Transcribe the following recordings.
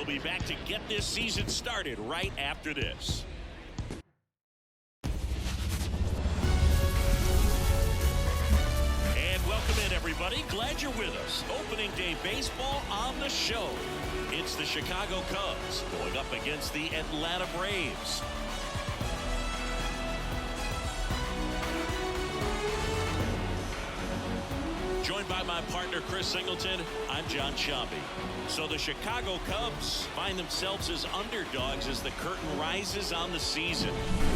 We'll be back to get this season started right after this. And welcome in, everybody. Glad you're with us. Opening day baseball on the show. It's the Chicago Cubs going up against the Atlanta Braves. Joined by my partner, Chris Singleton, I'm John Sciambi. So the Chicago Cubs find themselves as underdogs as the curtain rises on the season.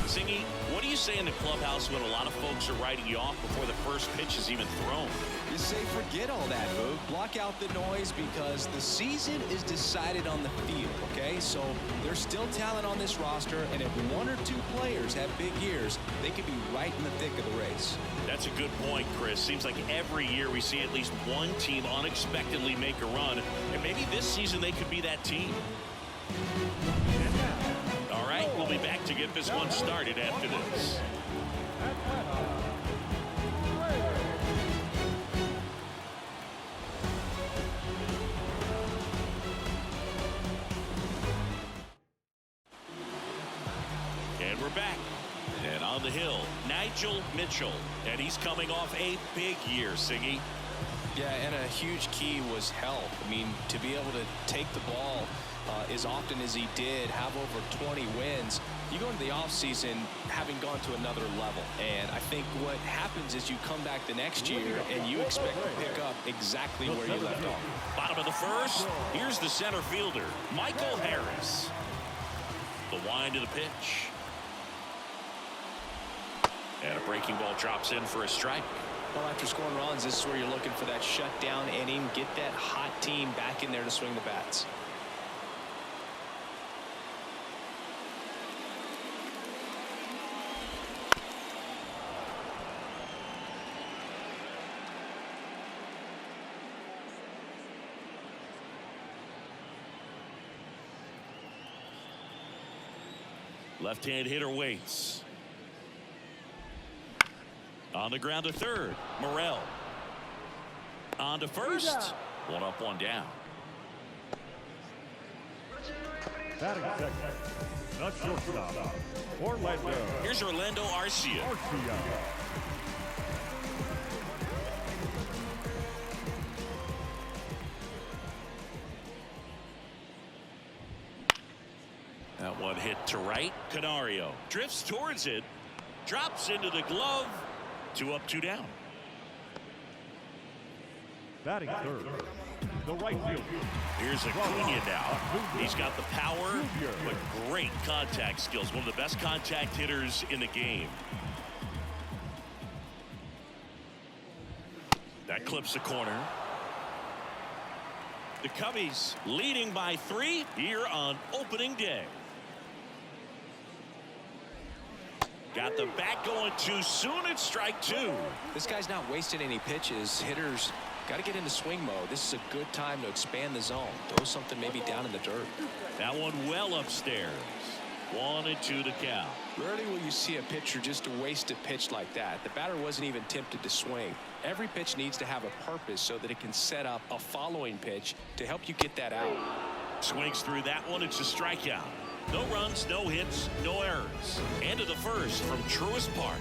Singy, what do you say in the clubhouse when a lot of folks are writing you off before the first pitch is even thrown? You say forget all that, Boog. Block out the noise because the season is decided on the field, okay? So there's still talent on this roster, and if one or two players have big years, they could be right in the thick of the race. That's a good point, Chris. Seems like every year we see at least one team unexpectedly make a run, and maybe this season they could be that team. All right, we'll be back to get this one started after this. And we're back. And on the hill, Nigel Mitchell. And he's coming off a big year, Siggy. Yeah, and a huge key was health. I mean, to be able to take the ball as often as he did, have over 20 wins, you go into the offseason having gone to another level. And I think what happens is you come back the next year and you expect to pick up exactly where you left off. Bottom of the first, here's the center fielder, Michael Harris. The wind of the pitch. And a breaking ball drops in for a strike. Well, after scoring runs, this is where you're looking for that shutdown inning, get that hot team back in there to swing the bats. Left-hand hitter waits. On the ground to third, Morel. On to first. One up, one down. Batting second, not shortstop, Orlando. Here's Orlando Arcia. That one hit to right. Canario drifts towards it. Drops into the glove. 2 up, 2 down. Batting third, the right fielder. Here's Acuna now. He's got the power, but great contact skills. One of the best contact hitters in the game. That clips the corner. The Cubbies leading by 3 here on opening day. Got the bat going too soon. It's strike 2. This guy's not wasting any pitches. Hitters got to get into swing mode. This is a good time to expand the zone. Throw something maybe down in the dirt. That one well upstairs. 1-2 to count. Rarely will you see a pitcher just waste a pitch like that. The batter wasn't even tempted to swing. Every pitch needs to have a purpose so that it can set up a following pitch to help you get that out. Swings through that one. It's a strikeout. No runs, no hits, no errors. End of the first from Truist Park.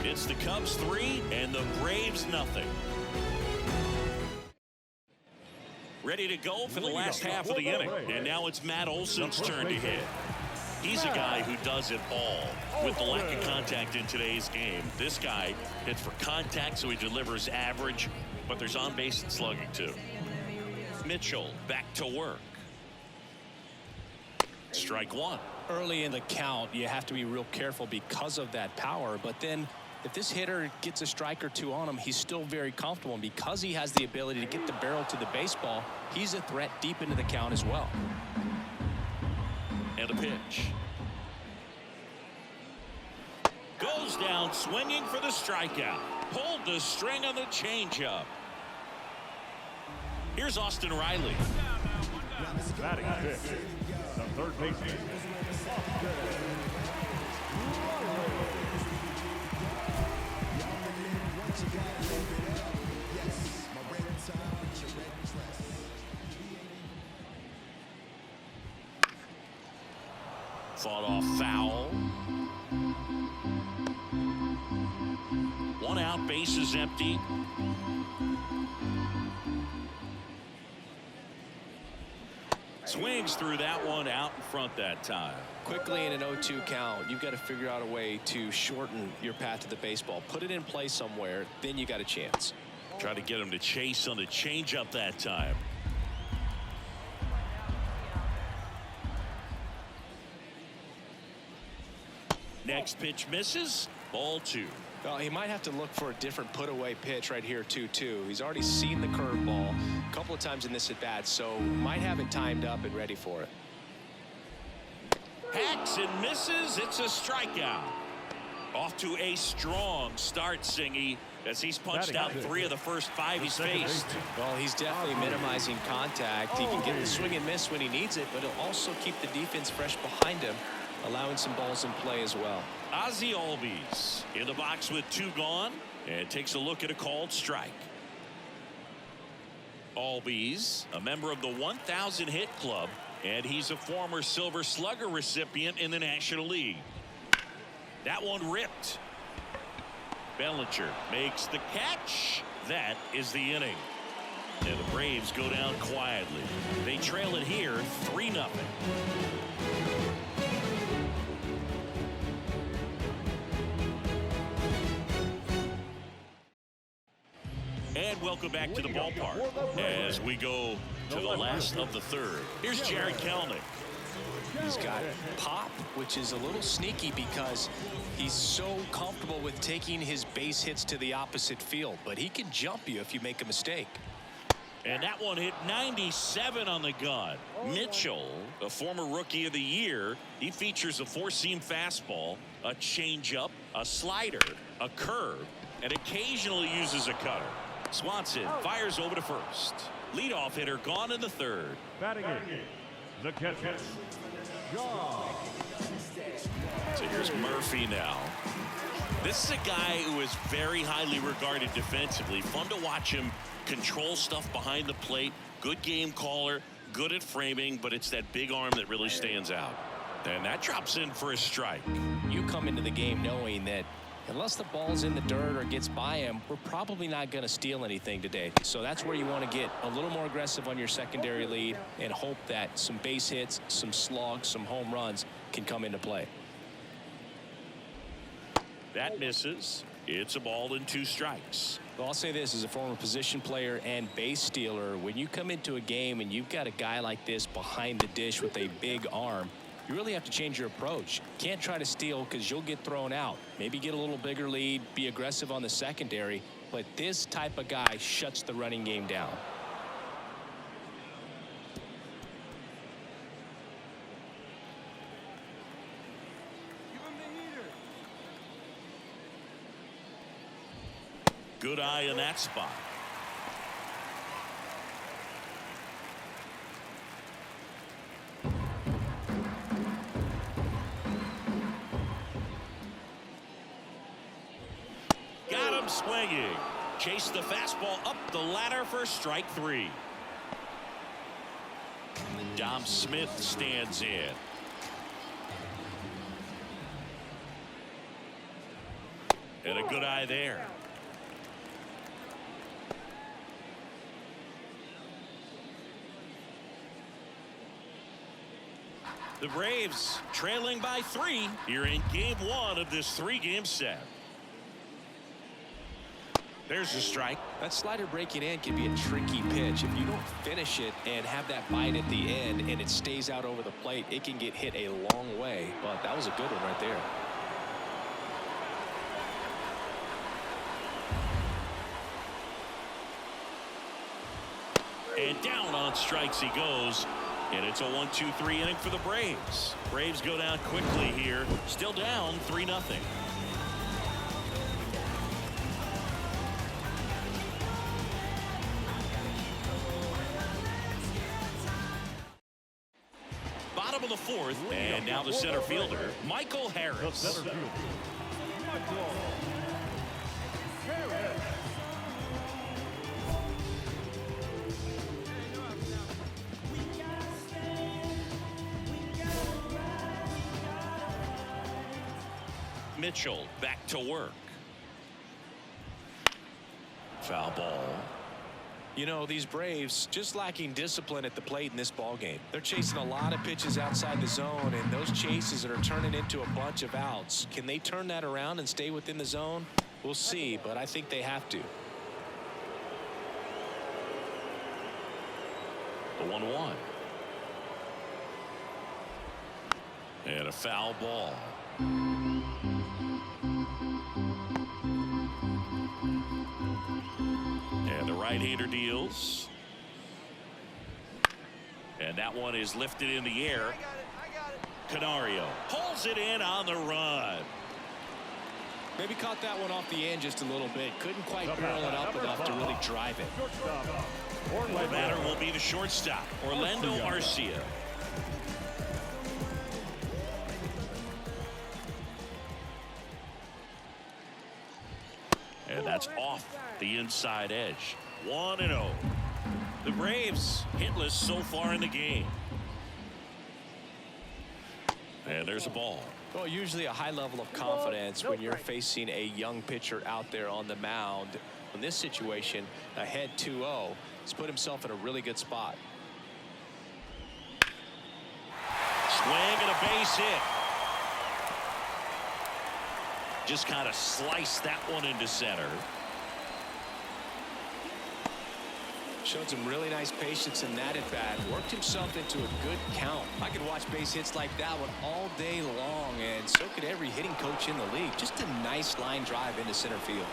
It's the Cubs 3 and the Braves nothing. Ready to go for the last half of the inning. And now it's Matt Olson's turn to hit. He's a guy who does it all. With the lack of contact in today's game, this guy hits for contact, so he delivers average, but there's on base and slugging too. Mitchell back to work. Strike 1. Early in the count, you have to be real careful because of that power. But then if this hitter gets a strike or 2 on him, he's still very comfortable. And because he has the ability to get the barrel to the baseball, he's a threat deep into the count as well. And a pitch. Goes down swinging for the strikeout. Pulled the string on the changeup. Here's Austin Riley. Batting fifth, the third baseman. Fought off foul. 1 out, bases empty. Swings through that one, out in front that time. Quickly in an 0-2 count, you've got to figure out a way to shorten your path to the baseball. Put it in play somewhere, then you got a chance. Try to get him to chase on the changeup that time. Next pitch misses. Ball 2. Well, he might have to look for a different put-away pitch right here, 2-2. He's already seen the curveball a couple of times in this at-bat, so might have it timed up and ready for it. Hacks and misses. It's a strikeout. Off to a strong start, Singy, as he's punched out 3 of the first 5 he's faced. Well, he's definitely minimizing contact. He can get the swing and miss when he needs it, but he'll also keep the defense fresh behind him, allowing some balls in play as well. Ozzie Albies in the box with 2 gone and takes a look at a called strike. Albies, a member of the 1,000 hit club, and he's a former Silver Slugger recipient in the National League. That one ripped. Bellinger makes the catch. That is the inning. And the Braves go down quietly. They trail it here 3-0. And welcome back to the ballpark as we go to the last of the third. Here's Jarred Kelenic. He's got pop, which is a little sneaky because he's so comfortable with taking his base hits to the opposite field, but he can jump you if you make a mistake. And that one hit 97 on the gun. Mitchell, a former Rookie of the Year, he features a 4-seam fastball, a changeup, a slider, a curve, and occasionally uses a cutter. Swanson fires over to first. Leadoff hitter gone in the third. Batting in, the catcher, John. So here's Murphy now. This is a guy who is very highly regarded defensively. Fun to watch him control stuff behind the plate. Good game caller, good at framing, but it's that big arm that really stands out. And that drops in for a strike. You come into the game knowing that unless the ball's in the dirt or gets by him, we're probably not going to steal anything today. So that's where you want to get a little more aggressive on your secondary lead and hope that some base hits, some slugs, some home runs can come into play. That misses. It's a ball and 2 strikes. Well, I'll say this as a former position player and base stealer, when you come into a game and you've got a guy like this behind the dish with a big arm, you really have to change your approach. Can't try to steal because you'll get thrown out. Maybe get a little bigger lead, be aggressive on the secondary, but this type of guy shuts the running game down. Good eye in that spot. Got him swinging. Chase the fastball up the ladder for strike 3. Dom Smith stands in. And a good eye there. The Braves trailing by 3 here in game 1 of this 3-game set. There's a strike. That slider breaking in can be a tricky pitch. If you don't finish it and have that bite at the end and it stays out over the plate, it can get hit a long way. But that was a good one right there. And down on strikes he goes. And it's a 1-2-3 inning for the Braves. Braves go down quickly here. Still down 3-0. Bottom of the 4th, and now the center fielder, Michael Harris. The center fielder, Michael Harris. Mitchell back to work. Foul ball. You know, these Braves just lacking discipline at the plate in this ball game. They're chasing a lot of pitches outside the zone, and those chases are turning into a bunch of outs. Can they turn that around and stay within the zone? We'll see, but I think they have to. The 1-1. And a foul ball. And the right-hander deals. And that one is lifted in the air. Canario pulls it in on the run. Maybe caught that one off the end just a little bit. Couldn't quite barrel it up enough to really drive it. The batter will be the shortstop, Orlando Arcia. And that's off the inside edge. 1-0. The Braves hitless so far in the game. And there's a ball. Well, usually a high level of confidence when you're facing a young pitcher out there on the mound. In this situation, ahead 2-0, he's put himself in a really good spot. Swing and a base hit. Just kind of sliced that one into center. Showed some really nice patience in that at bat. Worked himself into a good count. I could watch base hits like that one all day long, and so could every hitting coach in the league. Just a nice line drive into center field.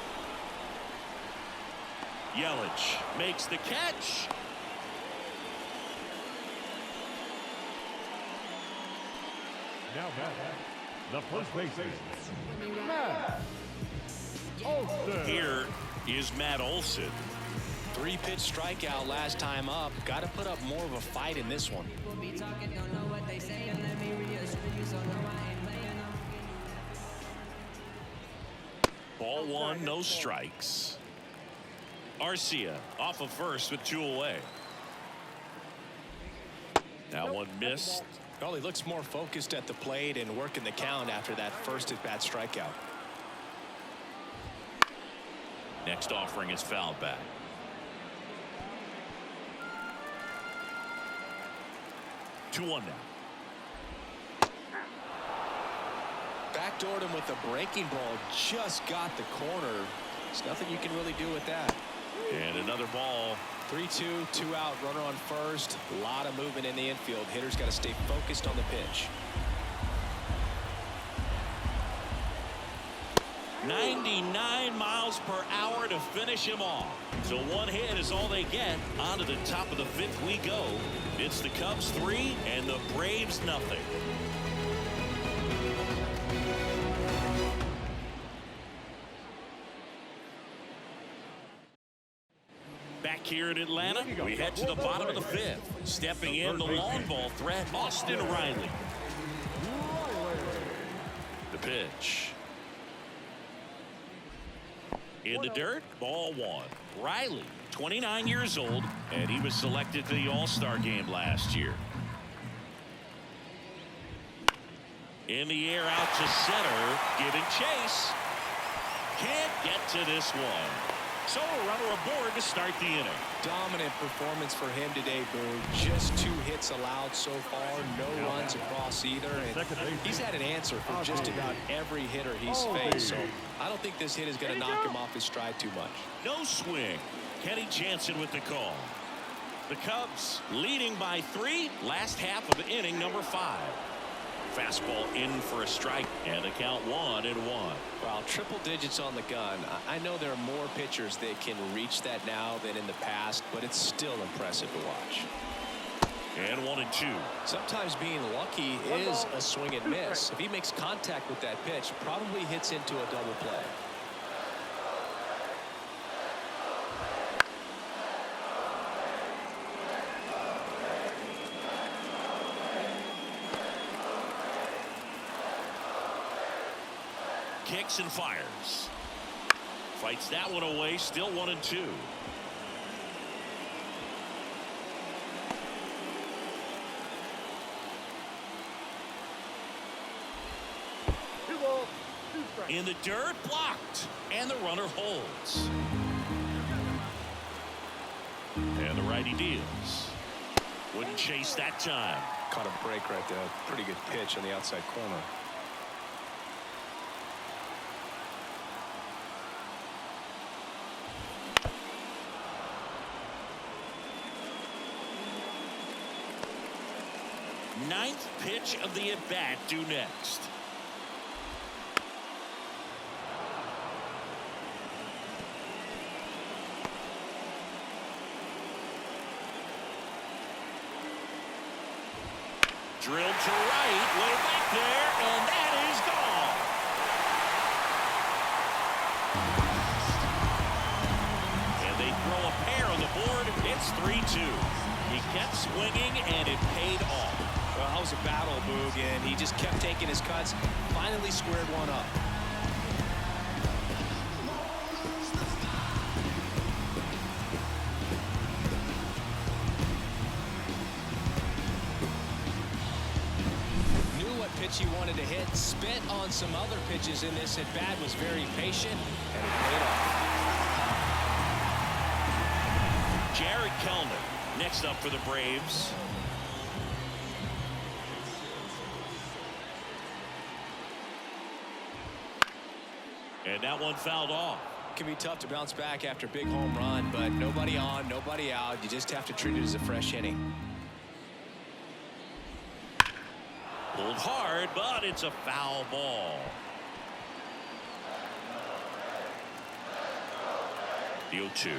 Yelich makes the catch. Now the first baseman, Matt Olson. Here is Matt Olson. 3-pitch strikeout last time up. Got to put up more of a fight in this one. Ball 1, no strikes. Arcia off of first with 2 away. That one missed. Well, he looks more focused at the plate and working the count after that first at-bat strikeout. Next offering is fouled back. 2-1 now. Backdoored him with a breaking ball. Just got the corner. There's nothing you can really do with that. And another ball. 3-2, 2 out, runner on first. A lot of movement in the infield. Hitters got to stay focused on the pitch. 99 miles per hour to finish him off. So 1 hit is all they get. On to the top of the 5th we go. It's the Cubs 3 and the Braves nothing. Back here in Atlanta, we head to the bottom of the 5th. Stepping in the long ball threat, Austin Riley. The pitch. In the dirt, ball 1. Riley, 29 years old, and he was selected to the All-Star game last year. In the air out to center, giving chase. Can't get to this one. So a runner aboard to start the inning. Dominant performance for him today, Boone. Just 2 hits allowed so far. No runs across either. And he's had an answer for just about every hitter he's faced. So I don't think this hit is going to knock him off his stride too much. No swing. Kenny Jansen with the call. The Cubs leading by 3. Last half of inning number 5. Fastball in for a strike, and the count 1-1. Well, triple digits on the gun. I know there are more pitchers that can reach that now than in the past, but it's still impressive to watch. And 1-2. Sometimes being lucky is a swing and miss. If he makes contact with that pitch, probably hits into a double play. Kicks and fires. Fights that one away. Still 1-2. In the dirt, blocked. And the runner holds. And the righty deals. Wouldn't chase that time. Caught a break right there. Pretty good pitch on the outside corner. Ninth pitch of the at-bat due next. Drilled to right, way back there, and that is gone. And they throw a pair on the board. It's 3-2. He kept swinging, and it paid off. Well, that was a battle, Boog, and he just kept taking his cuts. Finally squared one up. Pitch he wanted to hit, spent on some other pitches in this at bat, was very patient, and it paid off. Jared Kellner next up for the Braves. And that one fouled off. It can be tough to bounce back after a big home run, but nobody on, nobody out. You just have to treat it as a fresh inning. Pulled hard, but it's a foul ball. The 0-2.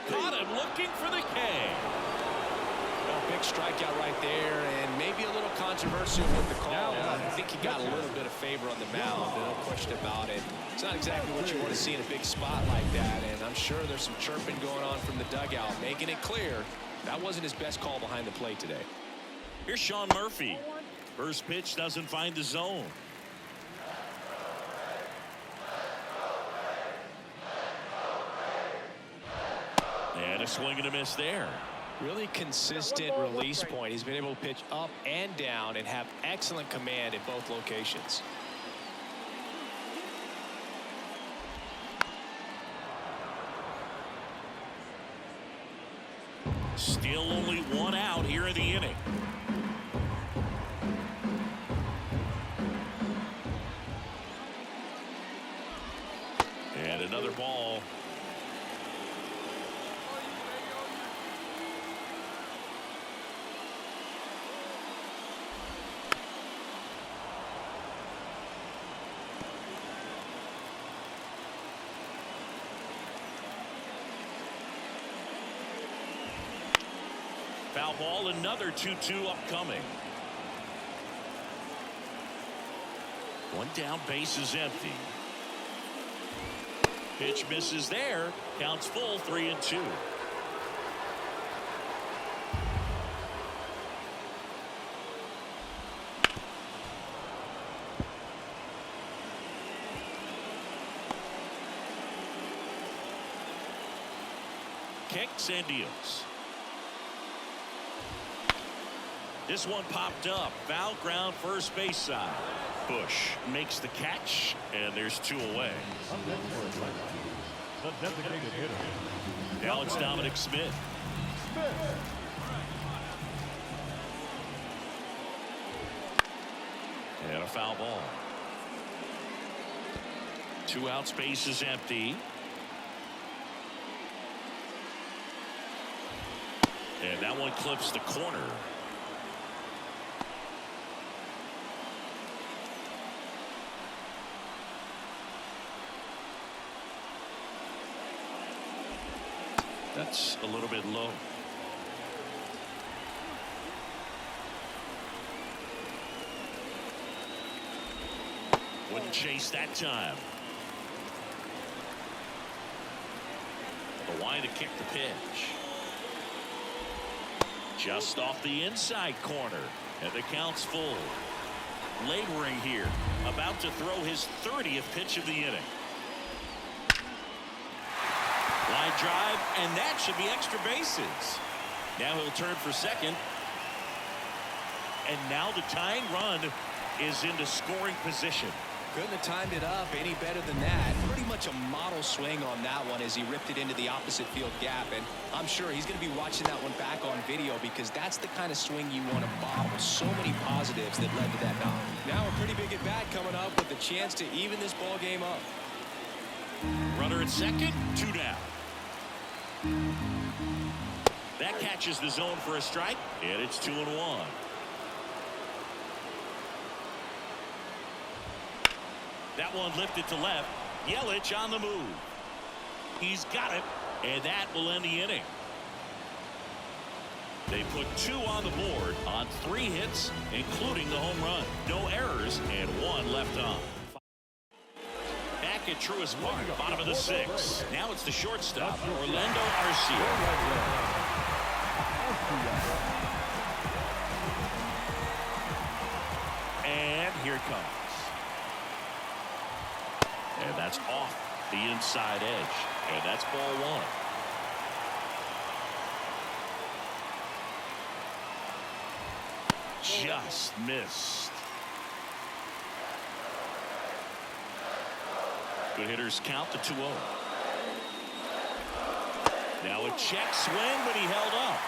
Caught him looking for the K. Well, big strikeout right there, and maybe a little controversial with the call. I think he got a little bit of favor on the mound, no question about it. It's not exactly what you want to see in a big spot like that, and I'm sure there's some chirping going on from the dugout, making it clear that wasn't his best call behind the plate today. Here's Sean Murphy. First pitch doesn't find the zone. And a swing and a miss there. Really consistent release point. He's been able to pitch up and down and have excellent command at both locations. Still only one out here in the inning. And another ball. Foul ball, another 2-2 upcoming. One down, base is empty. Pitch misses there. Counts full, 3-2. Kicks and deals. This one popped up. Foul ground, first base side. Bush makes the catch, and there's two away. The designated hitter. Now it's Dominic Smith. And a foul ball. Two outs, base is empty. And that one clips the corner. That's a little bit low. Wouldn't chase that time. The line to kick the pitch. Just off the inside corner. And the count's full. Laboring here. About to throw his 30th pitch of the inning. Line drive, and that should be extra bases. Now he'll turn for second. And now the tying run is into scoring position. Couldn't have timed it up any better than that. Pretty much a model swing on that one as he ripped it into the opposite field gap. And I'm sure he's going to be watching that one back on video because that's the kind of swing you want to bottle. So many positives that led to that knock. Now a pretty big at-bat coming up with a chance to even this ball game up. Runner at second, 2 down. That catches the zone for a strike, and it's 2-1. That one lifted to left. Yelich on the move. He's got it, and that will end the inning. They put 2 on the board on 3 hits, including the home run. No errors, and 1 left on. Back at Truist Park, bottom of the 6th. Now it's the shortstop, Orlando Arcia. And here it comes. And that's off the inside edge. And that's ball 1. Just missed. Good hitters count to 2-0. Now a check swing, but he held up.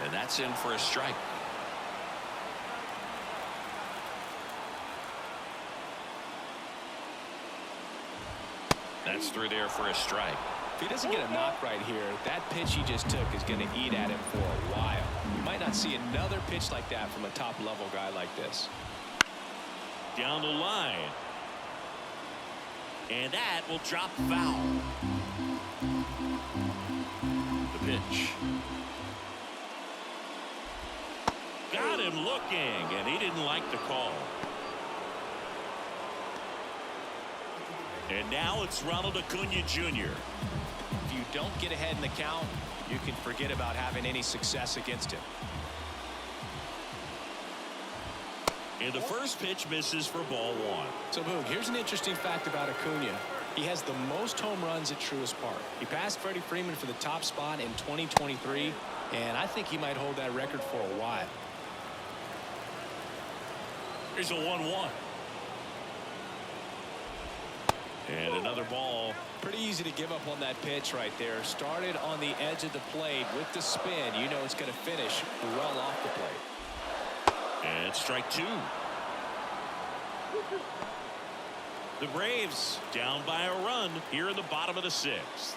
And that's in for a strike. That's through there for a strike. If he doesn't get a knock right here, that pitch he just took is going to eat at him for a while. You might not see another pitch like that from a top-level guy like this. Down the line. And that will drop foul. The pitch. Got him looking, and he didn't like the call. And now it's Ronald Acuna Jr. If you don't get ahead in the count, you can forget about having any success against him. And the first pitch misses for ball 1. So, Boog, here's an interesting fact about Acuna. He has the most home runs at Truist Park. He passed Freddie Freeman for the top spot in 2023, and I think he might hold that record for a while. Here's a 1-1. And another ball. Pretty easy to give up on that pitch right there. Started on the edge of the plate with the spin. You know it's going to finish well off the plate. And strike 2. The Braves down by a run here in the bottom of the 6th.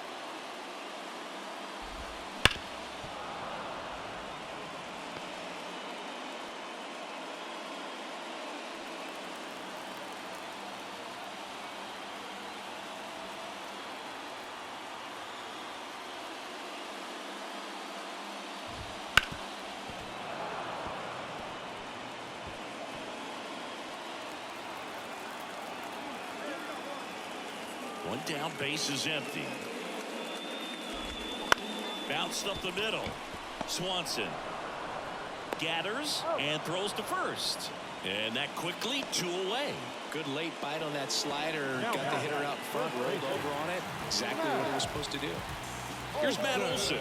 One down, base is empty. Bounced up the middle. Swanson gathers and throws to first. And that quickly 2 away. Good late bite on that slider. Got the hitter out front, rolled over on it. Exactly what he was supposed to do. Here's Matt Olson.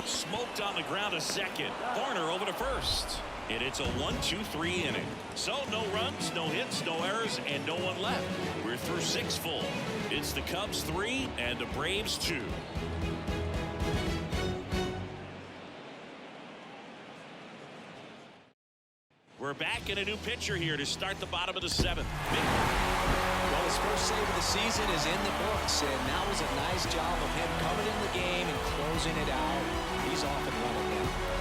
Smoked on the ground a second. Varner over to first. And it's a 1-2-3 inning. So no runs, no hits, no errors, and no one left. We're through 6 full. It's the Cubs 3 and the Braves 2. We're back in a new pitcher here to start the bottom of the 7th. Well, his first save of the season is in the books, and that was a nice job of him coming in the game and closing it out. He's off and running now.